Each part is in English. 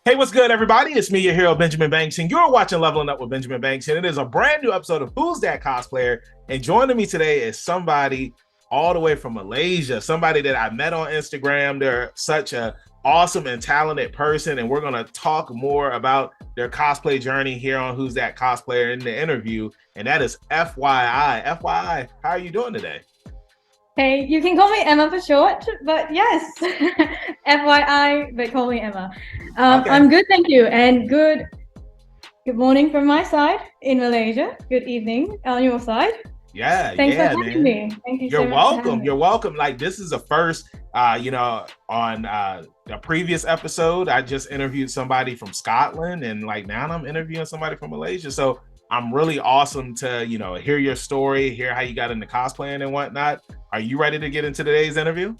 Hey, what's good, everybody? It's me, your hero, Benjamin Banks, and you're watching Leveling Up with Benjamin Banks, and it is a brand new episode of Who's That Cosplayer? And joining me today is somebody all the way from Malaysia, somebody that I met on Instagram. They're such a awesome and talented person, and we're going to talk more about their cosplay journey here on Who's That Cosplayer in the interview, and that is FYI. FYI, how are you doing today? Hey, you can call me Emma for short, but yes, FYI, but call me Emma. Okay. I'm good, thank you, and good morning from my side in Malaysia. Good evening on your side. Thanks for having me. Thank you You're so much for having welcome. me. You're welcome. Like, this is the first, on a previous episode, I just interviewed somebody from Scotland, and like now I'm interviewing somebody from Malaysia. So I'm really awesome to, hear your story, hear how you got into cosplaying and whatnot. Are you ready to get into today's interview?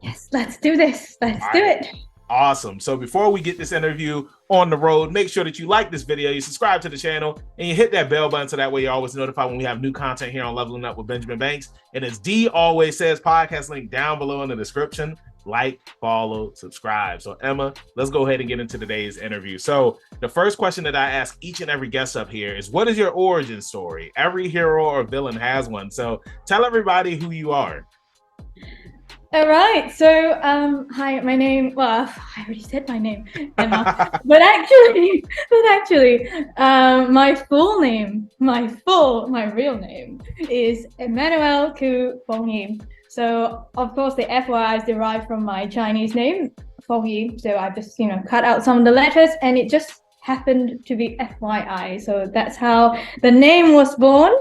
Yes, let's do this. Let's do it. Awesome. So before we get this interview on the road, make sure that you like this video, you subscribe to the channel, and you hit that bell button so that way you're always notified when we have new content here on Leveling Up with Benjamin Banks. And as D always says, podcast link down below in the description. Like, follow, subscribe. So Emma, let's go ahead and get into today's interview. So the first question that I ask each and every guest up here is, what is your origin story? Every hero or villain has one. So tell everybody who you are. All right. So, hi, my name. Well, I already said my name, Emma. but actually, my real name is Fyi.khoo. So, of course, the FY is derived from my Chinese name, Fyi. So I just, cut out some of the letters, and it just happened to be FYI. So that's how the name was born.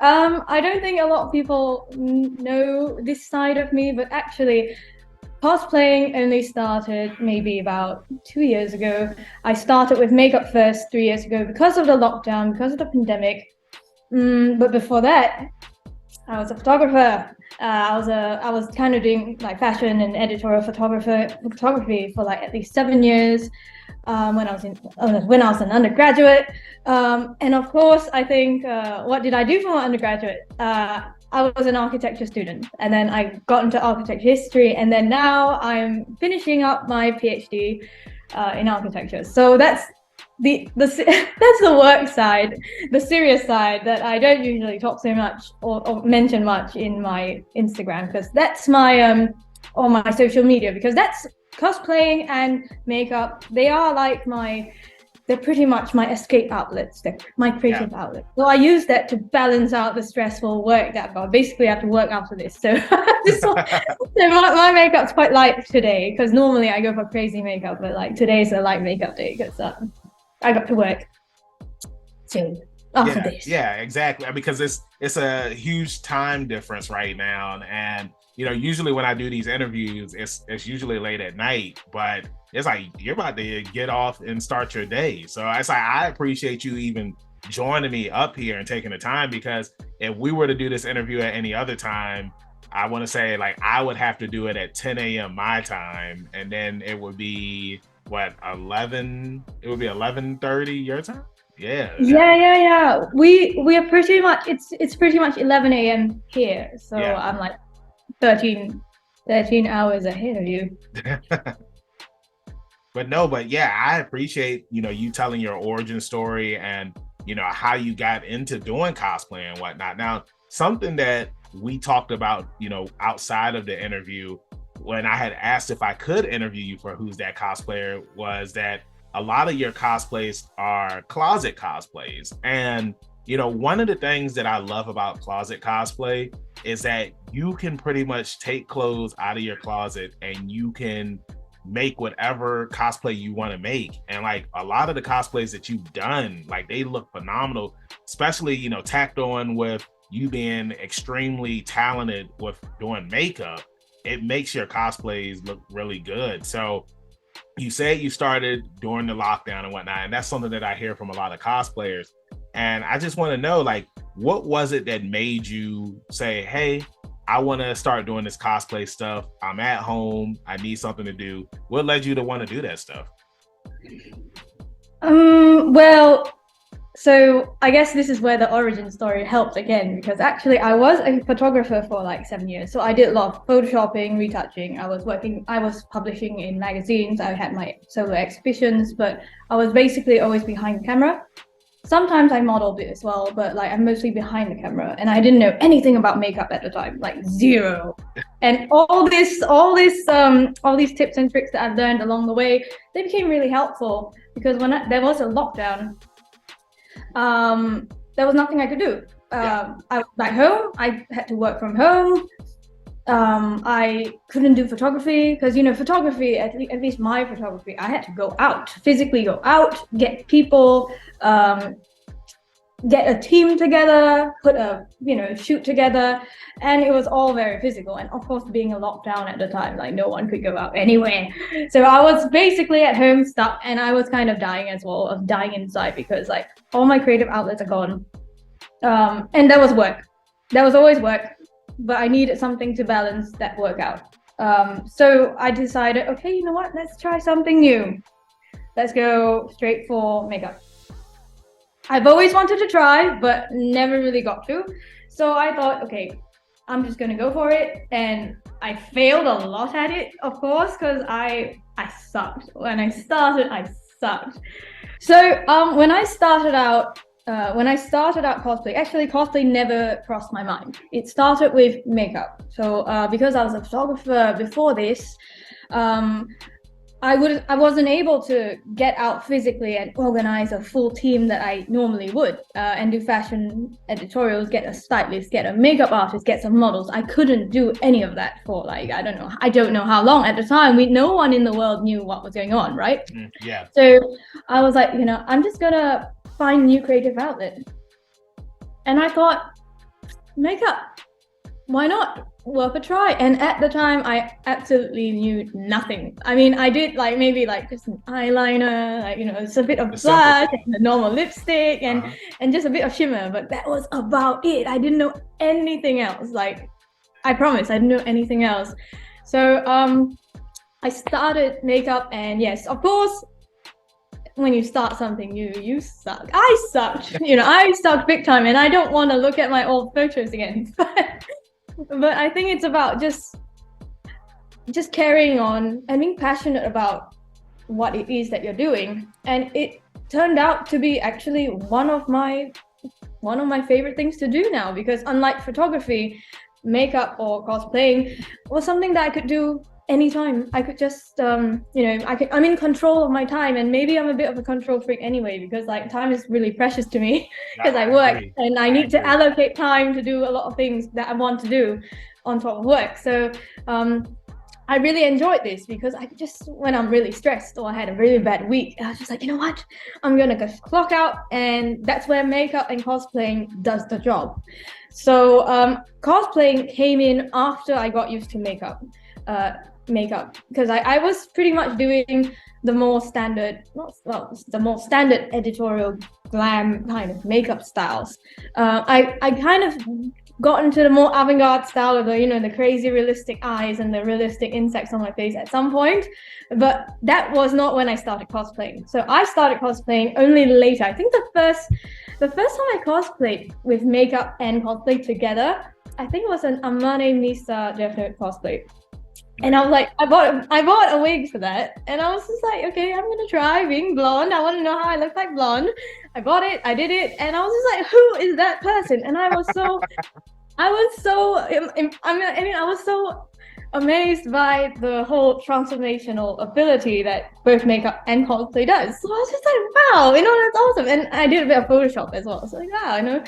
I don't think a lot of people know this side of me, but actually cosplaying only started maybe about 2 years ago. I started with makeup first 3 years ago because of the lockdown, because of the pandemic. But before that, I was a photographer. I was kind of doing like fashion and editorial photography for like at least 7 years. When I was an undergraduate, and of course, I think what did I do for my undergraduate? I was an architecture student, and then I got into architecture history, and then now I'm finishing up my PhD in architecture. So that's that's the work side, the serious side that I don't usually talk so much or mention much in my Instagram, because that's my or my social media, because that's cosplaying and makeup. They are like they're pretty much my escape outlets. They're my creative outlet. So I use that to balance out the stressful work that I've got. Basically, I have to work after this. So, so my makeup's quite light today, because normally I go for crazy makeup, but like today's a light makeup day because I got to work soon after this. Yeah, exactly. Because it's a huge time difference right now, and usually when I do these interviews, it's usually late at night, but it's like you're about to get off and start your day. So it's like I appreciate you even joining me up here and taking the time, because if we were to do this interview at any other time, I want to say like I would have to do it at 10 a.m. my time, and then it would be 11? It would be 11:30 your time. Yeah. We are pretty much it's pretty much 11 a.m. here, so yeah. I'm like 13 hours ahead of you. But yeah, I appreciate you telling your origin story and how you got into doing cosplay and whatnot. Now, something that we talked about outside of the interview, when I had asked if I could interview you for Who's That Cosplayer, was that a lot of your cosplays are closet cosplays. And one of the things that I love about closet cosplay is that you can pretty much take clothes out of your closet and you can make whatever cosplay you want to make. And like a lot of the cosplays that you've done, like they look phenomenal, especially tacked on with you being extremely talented with doing makeup. It makes your cosplays look really good. So you said you started during the lockdown and whatnot, and that's something that I hear from a lot of cosplayers. And I just want to know, like, what was it that made you say, hey, I want to start doing this cosplay stuff. I'm at home. I need something to do. What led you to want to do that stuff? Well, So I guess this is where the origin story helped again, because actually I was a photographer for like 7 years. So I did a lot of photoshopping, retouching. I was publishing in magazines. I had my solo exhibitions, but I was basically always behind the camera. Sometimes I modeled it as well, but like I'm mostly behind the camera, and I didn't know anything about makeup at the time, like zero. And all these tips and tricks that I've learned along the way, they became really helpful because there was a lockdown, there was nothing I could do. I was back home. I had to work from home. I couldn't do photography because, photography, at least my photography, I had to go out, physically go out, get people, get a team together, put a, shoot together. And it was all very physical. And of course, being a lockdown at the time, like no one could go out anywhere. So I was basically at home stuck, and I was kind of dying as well, of dying inside, because like all my creative outlets are gone. And that was work. That was always work. But I needed something to balance that workout. So I decided, okay, you know what? Let's try something new. Let's go straight for makeup. I've always wanted to try, but never really got to. So I thought, okay, I'm just gonna go for it. And I failed a lot at it, of course, because I sucked. When I started, I sucked. So when I started out cosplay, actually cosplay never crossed my mind. It started with makeup. So because I was a photographer before this, I wasn't able to get out physically and organize a full team that I normally would, and do fashion editorials, get a stylist, get a makeup artist, get some models. I couldn't do any of that for like, I don't know how long. At the time, no one in the world knew what was going on, right? Yeah. So I was like, I'm just gonna find a new creative outlet. And I thought, makeup, why not? Worth a try. And at the time, I absolutely knew nothing. I mean, I did like maybe like just an eyeliner, like, it's a bit of blush and a normal lipstick and just a bit of shimmer, but that was about it. I didn't know anything else. Like, I promise, I didn't know anything else. So I started makeup, and yes, of course, when you start something new, you suck. I sucked, I sucked big time, and I don't want to look at my old photos again. But I think it's about just carrying on and being passionate about what it is that you're doing. And it turned out to be actually one of my favorite things to do now, because unlike photography, makeup or cosplaying was something that I could do anytime. I could just I'm in control of my time, and maybe I'm a bit of a control freak anyway, because like time is really precious to me, because I work and I need to allocate time to do a lot of things that I want to do on top of work. So I really enjoyed this, because I just, when I'm really stressed or I had a really bad week, I was just like, you know what, I'm gonna just clock out, and that's where makeup and cosplaying does the job. So cosplaying came in after I got used to makeup, because I was pretty much doing the more standard editorial glam kind of makeup styles. I kind of got into the more avant-garde style of the crazy realistic eyes and the realistic insects on my face at some point, but that was not when I started cosplaying. So I started cosplaying only later. I think the first time I cosplayed with makeup and cosplay together, I think it was an Amane Misa Death Note cosplay. And I was like, I bought a wig for that, and I was just like, okay, I'm gonna try being blonde. I want to know how I look like blonde. I bought it, I did it, and I was just like, who is that person? And I was so amazed by the whole transformational ability that both makeup and cosplay does. So I was just like, wow, that's awesome. And I did a bit of Photoshop as well. So like, wow,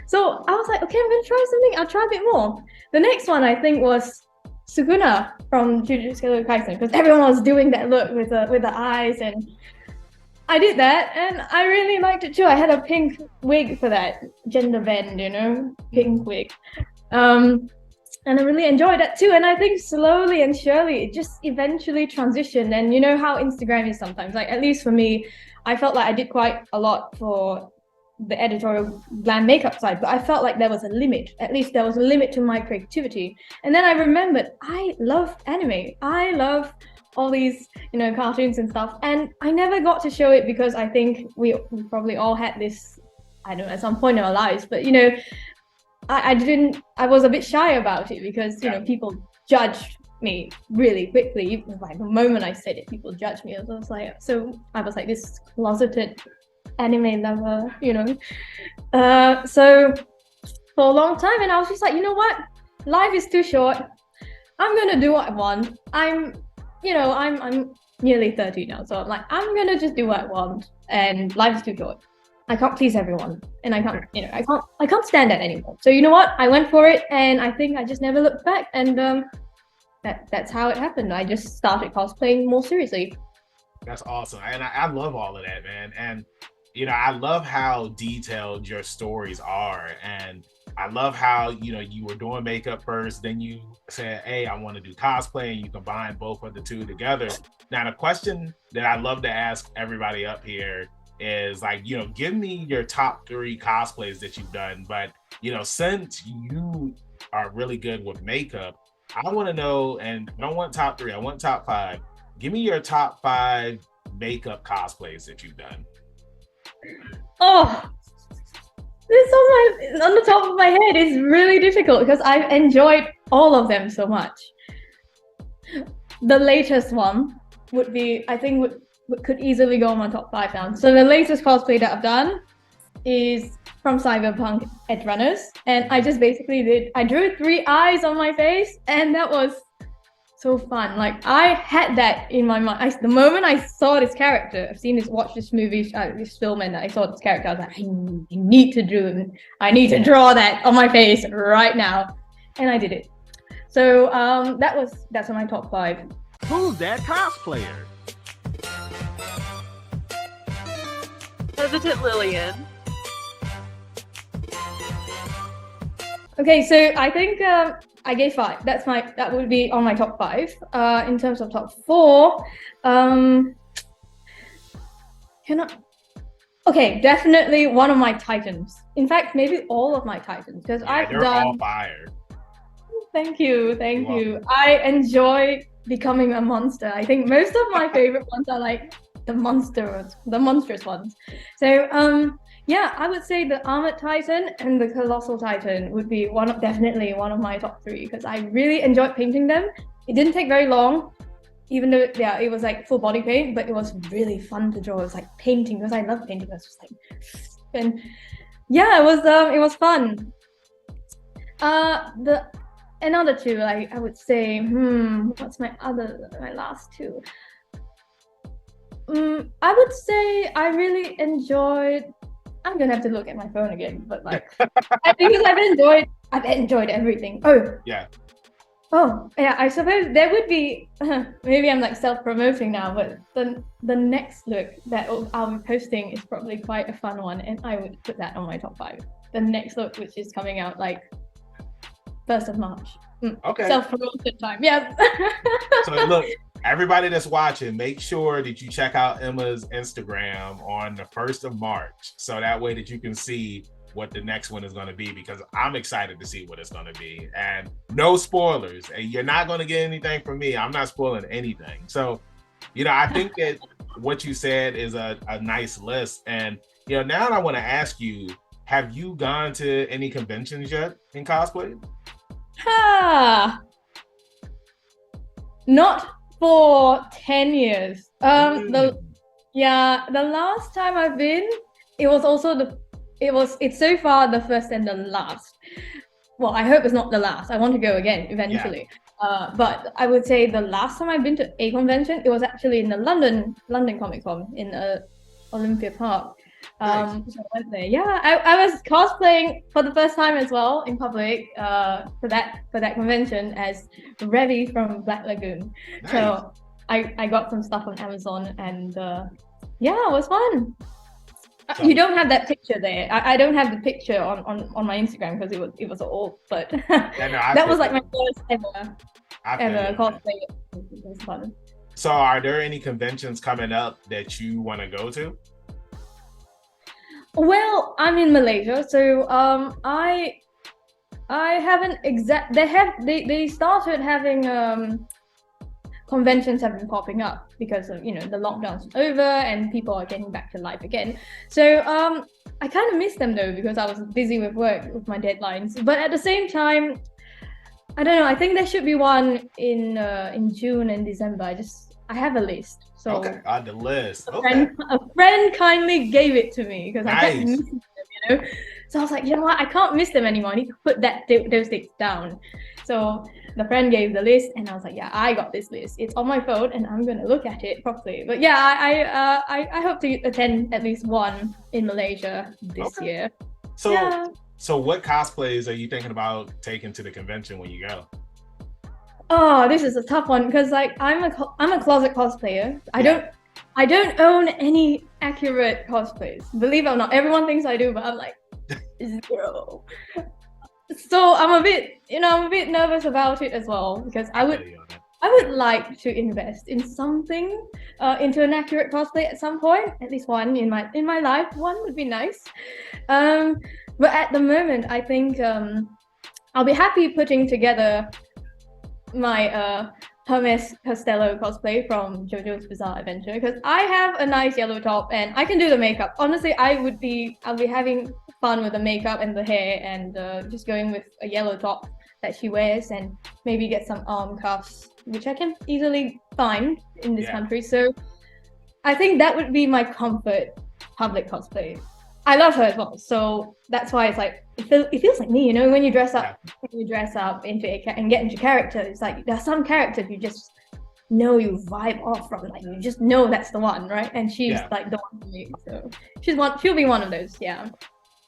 So I was like, okay, I'm gonna try something. I'll try a bit more. The next one I think was Sukuna from JoJo Kaisen, because everyone was doing that look with the eyes, and I did that, and I really liked it too. I had a pink wig for that, gender bend, pink wig, and I really enjoyed that too. And I think slowly and surely it just eventually transitioned. And you know how Instagram is sometimes, like at least for me, I felt like I did quite a lot for the editorial glam makeup side, but I felt like there was a limit. At least there was a limit to my creativity. And then I remembered, I love anime. I love all these, cartoons and stuff. And I never got to show it because I think we probably all had this I don't know, at some point in our lives. But I was a bit shy about it because people judged me really quickly. Like the moment I said it, people judged me. I was like this closeted anime lover, so for a long time, and I was just like, you know what, life is too short. I'm gonna do what I want. I'm nearly 30 now, so I'm gonna just do what I want, and life is too short. I can't please everyone, and I can't stand that anymore. So you know what? I went for it, and I think I just never looked back, and that's how it happened. I just started cosplaying more seriously. That's awesome, and I love all of that, man. And I love how detailed your stories are, and I love how you were doing makeup first, then you said, "Hey, I want to do cosplay," and you combine both of the two together. Now, the question that I love to ask everybody up here is like, give me your top 3 cosplays that you've done. But since you are really good with makeup, I want to know, and I don't want top 3, I want top 5. Give me your top 5 makeup cosplays that you've done. Oh, this on the top of my head is really difficult because I've enjoyed all of them so much. The latest one would be, I think, could easily go on my top 5 now. So the latest cosplay that I've done is from Cyberpunk Edge Runners, and I just basically I drew 3 eyes on my face, and that was so fun. Like I had that in my mind. The moment I saw this character, watched this movie, this film, and I saw this character, I was like, I need to draw that on my face right now, and I did it. So that's on my top 5. Who's that cosplayer? Hesitant Lillian. Okay, so I think I gave 5. That would be on my top 5. In terms of top 4, okay, definitely one of my Titans. In fact, maybe all of my Titans, because I've done all fire. Thank you. I enjoy becoming a monster. I think most of my favorite ones are like the monstrous ones. So yeah, I would say the Armored Titan and the Colossal Titan would be definitely one of my top 3, because I really enjoyed painting them. It didn't take very long, even though it was like full body paint, but it was really fun to draw. It was like painting, because I love painting. It was just like, and yeah, it was fun. Another 2, I would say, what's my last 2? I would say I really enjoyed. I'm gonna have to look at my phone again, but like, because I've enjoyed everything. Oh yeah, I suppose there would be. Maybe I'm like self-promoting now, but the next look that I'll be posting is probably quite a fun one, and I would put that on my top 5. The next look, which is coming out like 1st of March. Okay. Self-promotion time. Yeah. So look, everybody that's watching, make sure that you check out Emma's Instagram on the 1st of March, so that way that you can see what the next one is going to be, because I'm excited to see what it's going to be. And no spoilers. And you're not going to get anything from me. I'm not spoiling anything. So, I think that what you said is a nice list. And, now I want to ask you, have you gone to any conventions yet in cosplay? Not for 10 years. The last time I've been, it's so far the first and the last. Well, I hope it's not the last. I want to go again eventually. Yeah. But I would say the last time I've been to a convention, it was actually in the London Comic Con in Olympia Park. Nice. So I went there. Yeah, I was cosplaying for the first time as well in public for that convention as Revy from Black Lagoon. Nice. So I got some stuff on Amazon, and yeah, it was fun. So, you don't have that picture there. I don't have the picture on my Instagram because it was old, but that was like my first ever cosplay. It was fun. So are there any conventions coming up that you want to go to? Well, I'm in Malaysia, so I haven't they started having conventions have been popping up because of the lockdown's over and people are getting back to life again. So I kind of miss them though because I was busy with work with my deadlines. But at the same time, I don't know. I think there should be one in June and December. I have a list. So Okay, on the list. a friend kindly gave it to me because I kept Nice. missing them. So I was like, you know what? I can't miss them anymore. I need to put those things down. So the friend gave the list, and I was like, yeah, I got this list. It's on my phone, and I'm gonna look at it properly. But yeah, I hope to attend at least one in Malaysia this year. So, yeah. So what cosplays are you thinking about taking to the convention when you go? Oh, this is a tough one because like I'm a closet cosplayer. I don't own any accurate cosplays. Believe it or not, everyone thinks I do, but I'm like zero. So I'm a bit nervous about it as well because I would like to invest in something, into an accurate cosplay at some point. At least one in my life. One would be nice. But at the moment, I think I'll be happy putting together my Hermes Costello cosplay from JoJo's Bizarre Adventure because I have a nice yellow top and I can do the makeup. Honestly, I'll be having fun with the makeup and the hair and just going with a yellow top that she wears and maybe get some arm cuffs, which I can easily find in this country. So I think that would be my comfort public cosplay. I love her as well, so that's why it's like it feels like me, when you dress up, into and get into character. It's like there's some characters you just know you vibe off from, like you just know that's the one, right? And she's like the one for me, so she'll be one of those, Yeah,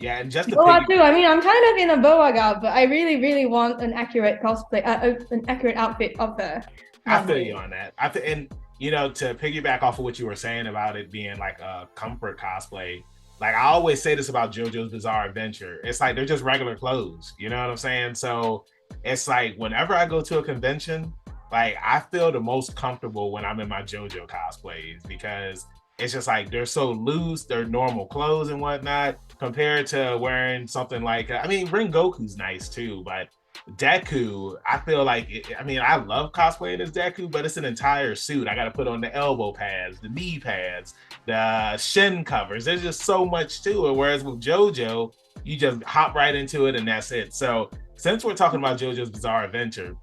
and just to boa too. I mean, I'm kind of in a boa garb, but I really, really want an accurate cosplay, an accurate outfit of her. I feel you on that. And to piggyback off of what you were saying about it being like a comfort cosplay. Like I always say this about JoJo's Bizarre Adventure. It's like they're just regular clothes. You know what I'm saying? So it's like whenever I go to a convention, like I feel the most comfortable when I'm in my JoJo cosplays because it's just like they're so loose, they're normal clothes and whatnot, compared to wearing something like Rengoku's nice too, but Deku, I feel like I love cosplaying as Deku, but it's an entire suit. I got to put on the elbow pads, the knee pads, the shin covers. There's just so much to it. Whereas with JoJo, you just hop right into it and that's it. So since we're talking about JoJo's Bizarre Adventure,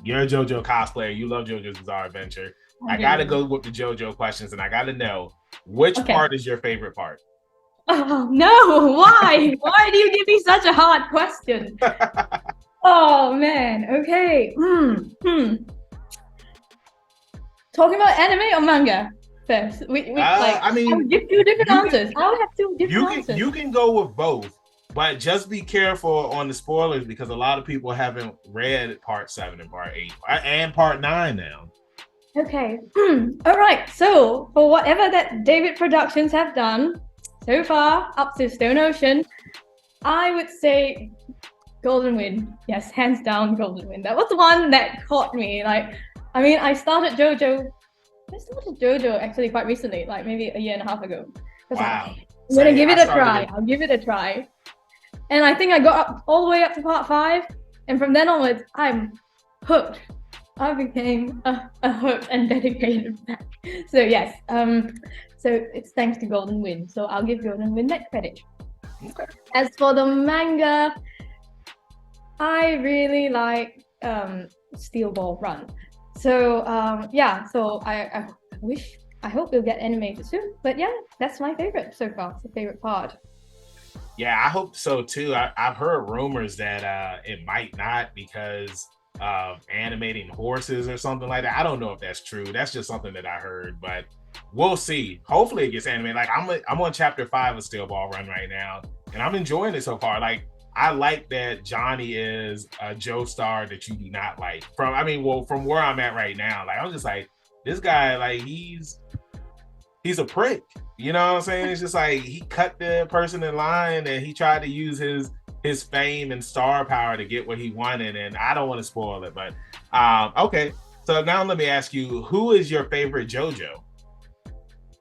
you're a JoJo cosplayer. You love JoJo's Bizarre Adventure. I got to go with the JoJo questions and I got to know which part is your favorite part? Oh, no. Why? Why do you give me such a hard question? Oh man, okay. Talking about anime or manga first? I would give two different answers. I'll have two different answers. You can go with both, but just be careful on the spoilers because a lot of people haven't read part 7 and part 8 and part 9 now. Okay. All right. So for whatever that David Productions have done so far up to Stone Ocean, I would say Golden Wind. Yes, hands down, Golden Wind. That was the one that caught me. I started JoJo actually quite recently, like maybe a year and a half ago. Wow. I'm gonna give it a try. I'll give it a try. And I think I got up all the way up to part 5. And from then onwards, I'm hooked. I became a hooked and dedicated fan. So yes, so it's thanks to Golden Wind. So I'll give Golden Wind that credit. Okay. As for the manga, I really like Steel Ball Run. So so I hope it'll get animated soon. But yeah, that's my favorite so far. It's the favorite part. Yeah, I hope so too. I've heard rumors that it might not because of animating horses or something like that. I don't know if that's true. That's just something that I heard, but we'll see. Hopefully it gets animated. Like I'm on chapter 5 of Steel Ball Run right now, and I'm enjoying it so far. Like I like that Johnny is a Joestar that you do not like. From where I'm at right now, like I'm just like, this guy, like he's a prick. You know what I'm saying? It's just like he cut the person in line and he tried to use his fame and star power to get what he wanted. And I don't want to spoil it, but okay. So now let me ask you, who is your favorite JoJo?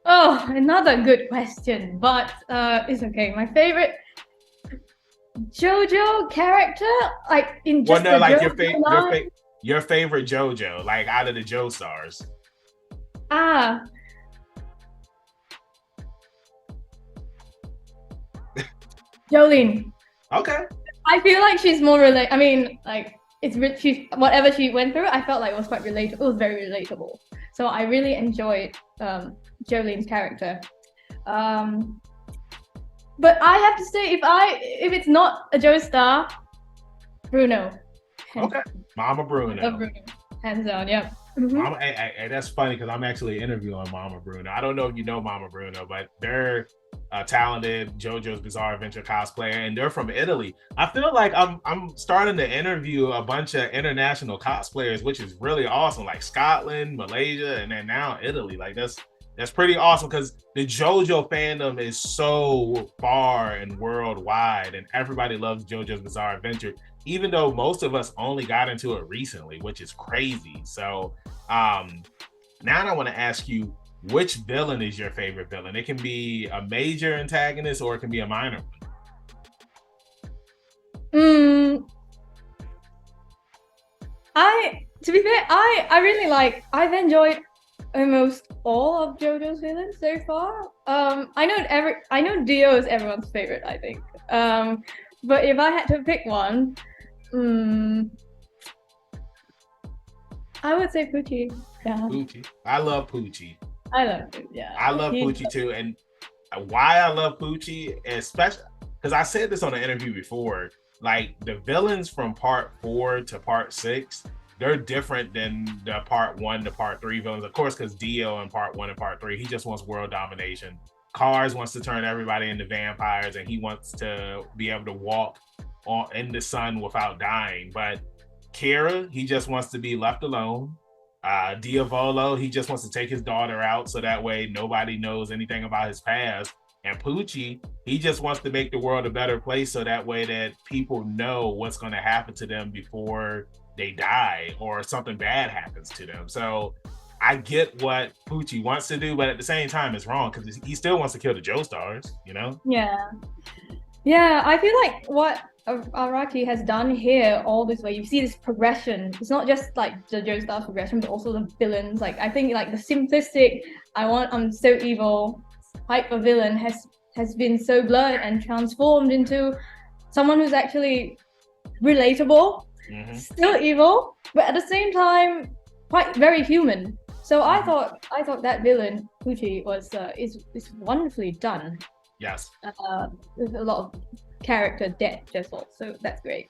Oh, another good question, but it's okay. My favorite JoJo character, like in just your favorite JoJo, like out of the Joestars. Jolene. Okay. I feel like she's more I mean, like she whatever she went through, I felt like it was quite relatable. It was very relatable. So I really enjoyed Jolene's character. But I have to say, if it's not a Joestar, Bruno. Okay. Mama Bruno. Love Bruno. Hands down, yeah. Mama, hey, that's funny because I'm actually interviewing Mama Bruno. I don't know if you know Mama Bruno, but they're a talented JoJo's Bizarre Adventure cosplayer, and they're from Italy. I feel like I'm starting to interview a bunch of international cosplayers, which is really awesome. Like Scotland, Malaysia, and then now Italy. Like that's pretty awesome because the JoJo fandom is so far and worldwide, and everybody loves JoJo's Bizarre Adventure, even though most of us only got into it recently, which is crazy. So now I want to ask you, which villain is your favorite villain? It can be a major antagonist or it can be a minor one. To be fair, I really I've enjoyed almost all of JoJo's villains so far. I know Dio is everyone's favorite, I think. But if I had to pick one, I would say Poochie. Yeah. Poochie. I love Poochie. I love it. Yeah. I love Poochie too, and why I love Poochie, especially because I said this on an interview before. Like the villains from part 4 to part 6, they're different than the part 1 to part 3 villains, of course, because Dio in part 1 and part 3, he just wants world domination. Cars wants to turn everybody into vampires, and he wants to be able to walk in the sun without dying. But Kira, he just wants to be left alone. Diavolo, he just wants to take his daughter out so that way nobody knows anything about his past. And Poochie, he just wants to make the world a better place so that way that people know what's going to happen to them before they die or something bad happens to them. So I get what Poochie wants to do, but at the same time it's wrong because he still wants to kill the Joestars, you know? Yeah, I feel like what Araki has done here all this way, you see this progression. It's not just like the Joestar progression, but also the villains. Like I think like the simplistic I'm so evil hyper villain has been so blurred and transformed into someone who's actually relatable, still evil, but at the same time quite very human. So I thought that villain Poochie was is wonderfully done. Yes. With a lot of character depth as well. So that's great.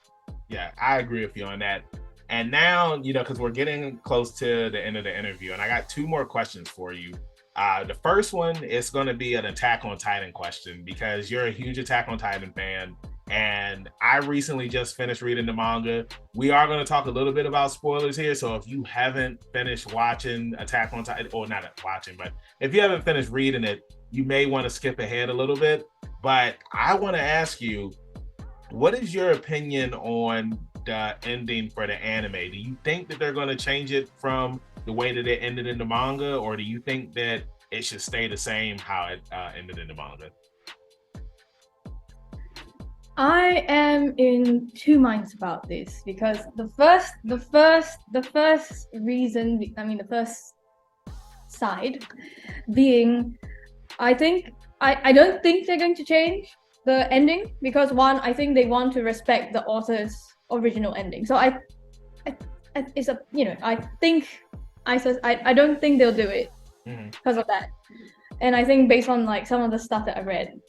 Yeah, I agree with you on that. And now, because we're getting close to the end of the interview, and I got 2 more questions for you. The first one is going to be an Attack on Titan question because you're a huge Attack on Titan fan. And I recently just finished reading the manga. We are going to talk a little bit about spoilers here. So if you haven't finished watching Attack on Titan, or not watching, but if you haven't finished reading it, you may want to skip ahead a little bit. But I want to ask you, what is your opinion on the ending for the anime? Do you think that they're going to change it from the way that it ended in the manga, or do you think that it should stay the same how it ended in the manga? I am in 2 minds about this because the first reason, I mean the first side being, I don't think they're going to change the ending because one, I think they want to respect the author's original ending. So I don't think they'll do it because of that. And I think based on like some of the stuff that I read,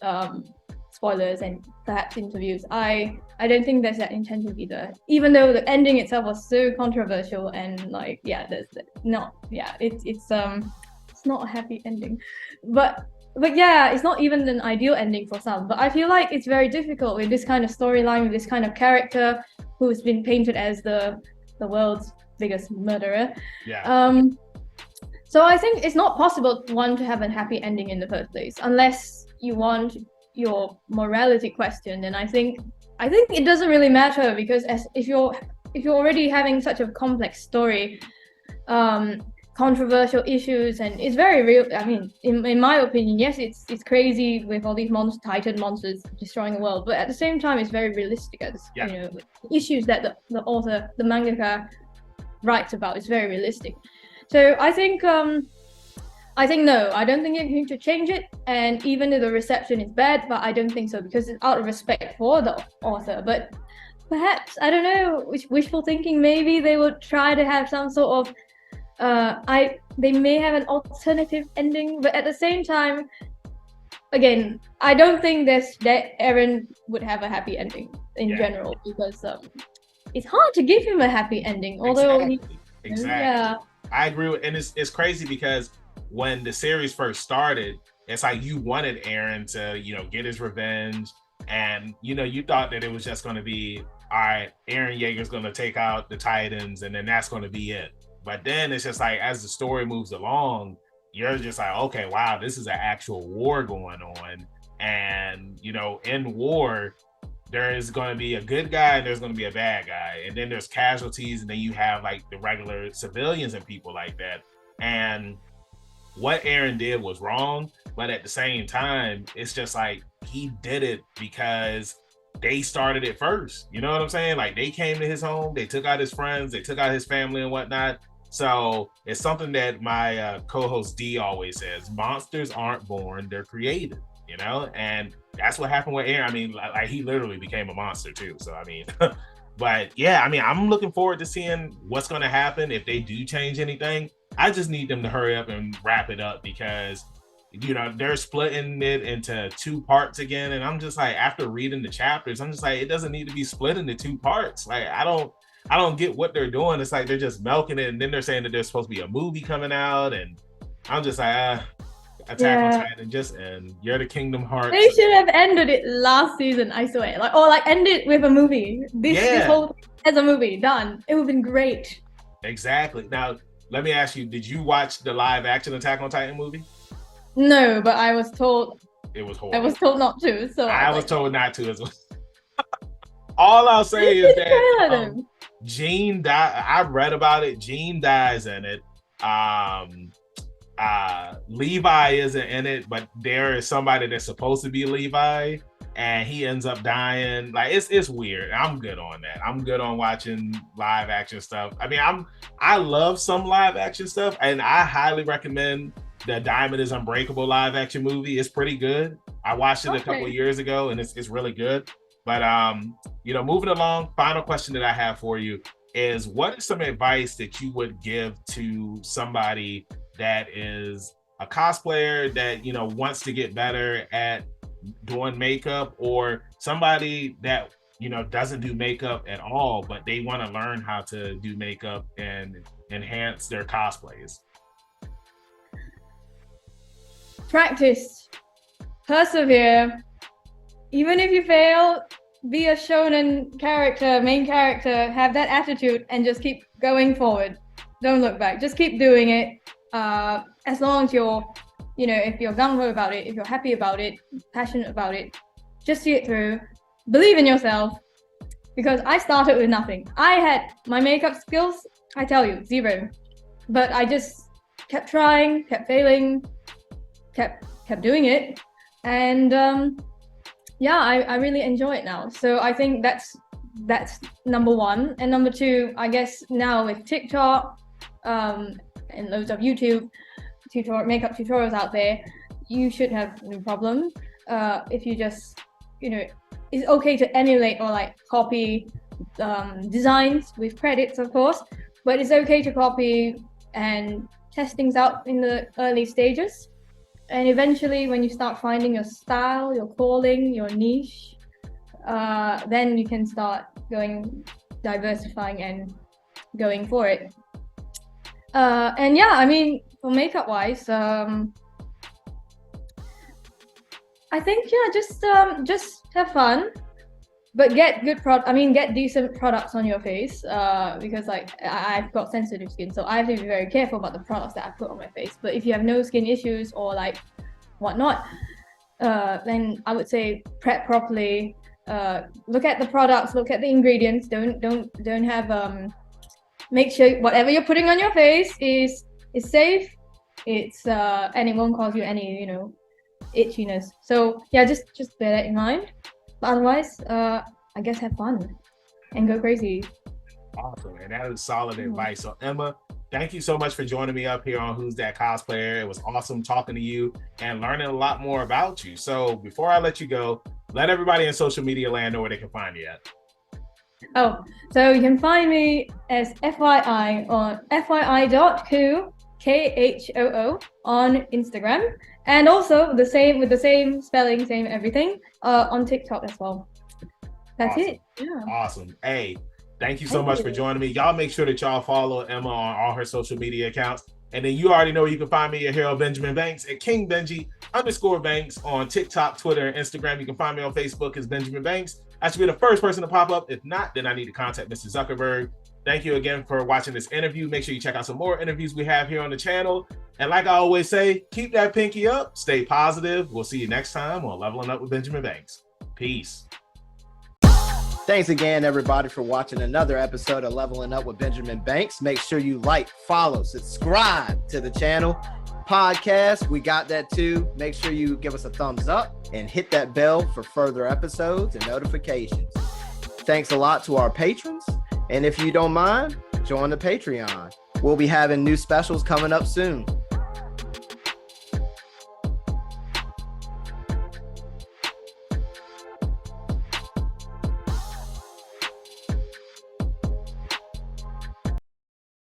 spoilers and perhaps interviews, I don't think there's that intention either. Even though the ending itself was so controversial and like it's not a happy ending, but yeah, it's not even an ideal ending for some. But I feel like it's very difficult with this kind of storyline, with this kind of character who's been painted as the world's biggest murderer. Yeah. So I think it's not possible to have a happy ending in the first place unless you want your morality question. And I think it doesn't really matter because if you're already having such a complex story, controversial issues, and it's very real. I mean, in my opinion, yes, it's crazy with all these Titan monsters destroying the world, but at the same time, it's very realistic. Issues that the author, the mangaka, writes about is very realistic. So I think I think no, I don't think you should change it. And even if the reception is bad, but I don't think so because it's out of respect for the author. But perhaps, I don't know, wishful thinking, maybe they would try to have some sort of they may have an alternative ending, but at the same time, again, I don't think that Eren would have a happy ending in general, because it's hard to give him a happy ending. Although exactly. Yeah, I agree with, and it's crazy because when the series first started, it's like you wanted Eren to, get his revenge, and you thought that it was just going to be, all right, Eren Yeager's going to take out the Titans, and then that's going to be it. But then it's just like, as the story moves along, you're just like, okay, wow, this is an actual war going on. And, in war, there is going to be a good guy and there's going to be a bad guy. And then there's casualties, and then you have like the regular civilians and people like that. And what Eren did was wrong. But at the same time, it's just like he did it because they started it first. You know what I'm saying? Like, they came to his home, they took out his friends, they took out his family and whatnot. So it's something that my co-host D always says: monsters aren't born, they're created, and that's what happened with Eren. I mean, like he literally became a monster too. So, I mean, but yeah, I mean, I'm looking forward to seeing what's going to happen if they do change anything. I just need them to hurry up and wrap it up because, they're splitting it into 2 parts again. And I'm just like, after reading the chapters, I'm just like, it doesn't need to be split into 2 parts. Like, I don't get what they're doing. It's like they're just milking it, and then they're saying that there's supposed to be a movie coming out, and I'm just like, Attack on Titan just end. You're the Kingdom Hearts. They should have ended it last season, I swear. Like end it with a movie. This whole thing as a movie, done. It would have been great. Exactly. Now, let me ask you: did you watch the live action Attack on Titan movie? No, but I was told it was horrible. I was told not to. So I was told not to as well. All I'll say is that Jean died. I read about it. Jean dies in it. Levi isn't in it, but there is somebody that's supposed to be Levi, and he ends up dying. Like, it's weird. I'm good on that. I'm good on watching live action stuff. I mean, I love some live action stuff, and I highly recommend the Diamond is Unbreakable live action movie. It's pretty good. I watched it a couple of years ago, and it's really good. But moving along, final question that I have for you is, what is some advice that you would give to somebody that is a cosplayer that wants to get better at doing makeup, or somebody that doesn't do makeup at all, but they want to learn how to do makeup and enhance their cosplays? Practice, persevere. Even if you fail, be a shonen main character, have that attitude, and just keep going forward. Don't look back. Just keep doing it. As long as you're, if you're gung-ho about it, if you're happy about it, passionate about it, just see it through. Believe in yourself. Because I started with nothing. I had my makeup skills, I tell you, 0. But I just kept trying, kept failing, kept doing it. And I really enjoy it now. So I think that's number 1. And number 2, I guess now with TikTok and loads of YouTube makeup tutorials out there, you should have no problem if you just, it's okay to emulate or like copy designs with credits, of course, but it's okay to copy and test things out in the early stages. And eventually, when you start finding your style, your calling, your niche, then you can start diversifying and going for it. And yeah, I mean, for makeup wise, I think just have fun, but get get decent products on your face, because like I've got sensitive skin, so I have to be very careful about the products that I put on my face. But if you have no skin issues or like whatnot, then I would say prep properly. Look at the products, look at the ingredients. Don't have make sure whatever you're putting on your face is safe. It's and it won't cause you any itchiness. So yeah, just bear that in mind. But otherwise, I guess have fun and go crazy. Awesome, and that is solid advice. So Emma, Thank you so much for joining me up here on Who's That Cosplayer. It was awesome talking to you and learning a lot more about you. So before I let you go, let everybody in social media land know where they can find you at. Oh, so you can find me as FYI on fyi.khoo, KHOO on Instagram, and also the same spelling, same everything on TikTok as well. That's awesome. it. Yeah. Awesome. Hey, thank you so much for joining me. Y'all make sure that y'all follow Emma on all her social media accounts. And then you already know you can find me at Hero Benjamin Banks at KingBenji_Banks on TikTok, Twitter, and Instagram. You can find me on Facebook as Benjamin Banks. I should be the first person to pop up. If not, then I need to contact Mr. Zuckerberg. Thank you again for watching this interview. Make sure you check out some more interviews we have here on the channel. And like I always say, keep that pinky up, stay positive. We'll see you next time on Leveling Up with Benjamin Banks. Peace. Thanks again, everybody, for watching another episode of Leveling Up with Benjamin Banks. Make sure you like, follow, subscribe to the channel. Podcast, we got that too. Make sure you give us a thumbs up and hit that bell for further episodes and notifications. Thanks a lot to our patrons. And if you don't mind, join the Patreon. We'll be having new specials coming up soon.